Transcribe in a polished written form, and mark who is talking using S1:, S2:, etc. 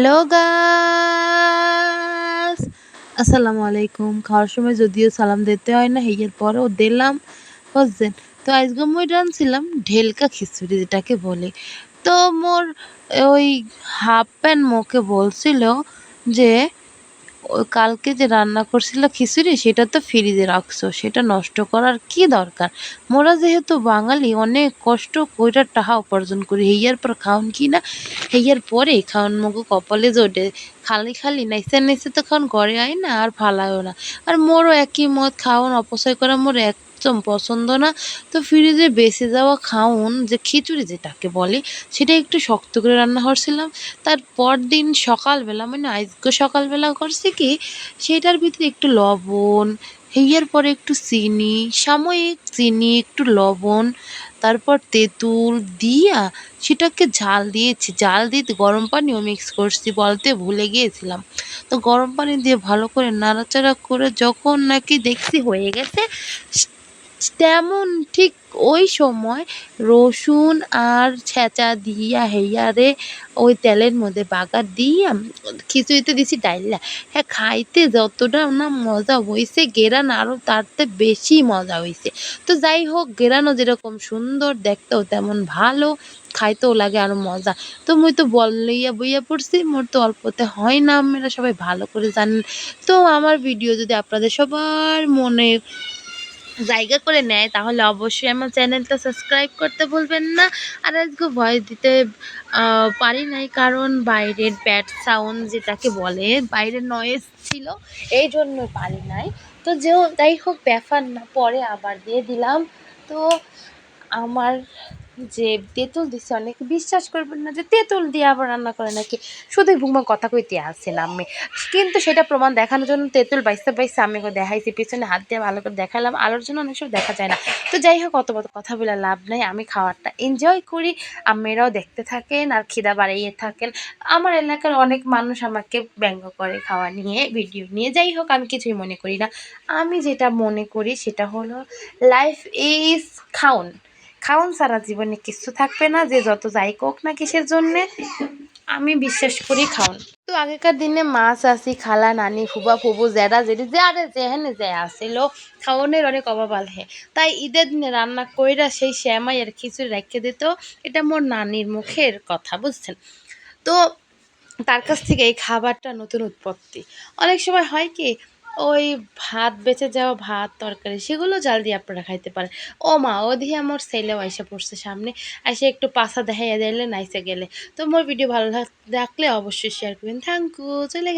S1: Hello guys, আসসালামু আলাইকুম। খাওয়ার সময় যদিও সালাম দিতে হয় না, এর পরেও দিলাম, বুঝছেন। তো আজকে মুই রাঁধছিলাম ঢেলকা খিচুড়ি, যেটাকে বলে। তো মোর ওই হাফ প্যান্ট মোকে বলছিল যে ও কালকে যে রান্না করছিল খিচুড়ি, সেটা তো ফ্রিজে রাখছো, সেটা নষ্ট করার কি দরকার। মোরা যেহেতু বাঙালি, অনেক কষ্ট কইরা টাকা উপার্জন করি, হেয়ার পর খাওন কি না, হেয়ার পরে খাওন মগো কপালে জোটে। খালি খালি নাইসে নাইসে তো খাওন ঘরে আয় না, আর ফালায়ও না। আর মোরও একই মত, খাওন অপচয় করা মোর একদম পছন্দ না। তো ফ্রিজে বেঁচে যাওয়া খাওন যে খিচুড়ি যেটাকে বলে, সেটা একটু শক্ত করে রান্না করছিলাম। তার পরদিন সকালবেলা, মানে আজকে সকালবেলা করছি কি, সেটার ভিতরে একটু লবণ, হেয়ার পরে একটু চিনি, সাময়িক চিনি, একটু লবণ, তারপর তেঁতুল দিয়া সেটাকে ঝাল দিয়েছি। জাল দিতে গরম পানিও মিক্স করছি, বলতে ভুলে গিয়েছিলাম। তো গরম পানি দিয়ে ভালো করে নাড়াচাড়া করে যখন নাকি দেখছি হয়ে গেছে, তেমন ঠিক ওই সময় রসুন আর ছেঁচা দিয়া হেয়ারে ওই তেলের মধ্যে বাগার দিয়া খিচুড়িতে দিছি ডাইল্লা। হ্যাঁ, খাইতে যতটা না মজা হয়েছে, গেরান আরও তারতে বেশি মজা হয়েছে। তো যাই হোক, গেরানও যেরকম সুন্দর, দেখতেও তেমন ভালো, খাইতেও লাগে আরও মজা। তো মুই তো লইয়া বইয়া পড়ছি, মোর তো অল্পতে হয় না, আপনারা সবাই ভালো করে জানেন। তো আমার ভিডিও যদি আপনাদের সবার মনে জায়গা করে নেয়, তাহলে অবশ্যই আমার চ্যানেলটা সাবস্ক্রাইব করতে ভুলবেন না। আর আজকে ভয়েস দিতে পারি নাই, কারণ বাইরের ব্যাড সাউন্ড যেটাকে বলে, বাইরের নয়েজ ছিল, এই জন্য পারি নাই। তো যাই হোক, ব্যাপার না, পরে আবার দিয়ে দিলাম। তো আমার যে তেঁতুল দিছে, অনেকে বিশ্বাস করবেন না যে তেঁতুল দিয়ে আবার রান্না করে নাকি, শুধুই বুমা কথা কইতে আসছিলাম আমি। কিন্তু সেটা প্রমাণ দেখানোর জন্য তেঁতুল বাইসতে বাইসতে আমি দেখাইছি, পিছনে হাত দিয়ে ভালো করে দেখালাম। আলোর জন্য অনেক সময় দেখা যায় না। তো যাই হোক, অত কথা বলে লাভ নাই, আমি খাবারটা এনজয় করি, আমেরাও দেখতে থাকেন আর খিদা বাড়াইয়ে থাকেন। আমার এলাকার অনেক মানুষ আমাকে ব্যঙ্গ করে খাওয়া নিয়ে, ভিডিও নিয়ে। যাই হোক, আমি কিছুই মনে করি না। আমি যেটা মনে করি সেটা হলো, লাইফ ইজ খাউন। খাওন ছাড়া জীবনে কিছু থাকবে না, যে যত যাই কোক না কিসের জন্যে। আমি বিশ্বাস করি খাওন। তো আগেকার দিনে মা, চাচি, খালা, নানি, ফুবা, ফুবু, জেডা, জেডি, যারে যেহেনে যে আসছিল, খাওয়ানোর অনেক অভাব আলহে। তাই ঈদের দিনে রান্না কইরা সেই শ্যামাই আর খিচুড়ি রেখে দিত। এটা মোর নানির মুখের কথা, বুঝছেন। তো তার কাছ থেকে এই খাবারটা নতুন উৎপত্তি। অনেক সময় হয় কি, ওই ভাত বেঁচে যাওয়া ভাত তরকারি, সেগুলো জাল দিয়ে আপনারা খাইতে পারেন। ও মা, ওদিকে আমার ছেলেও আইসা পড়ছে সামনে, এসে একটু পাছা দেখাইয়া দিলে নাইসে গেলে। তো মোর ভিডিও ভালো লাগলে অবশ্যই শেয়ার করবেন। Thank you. চলে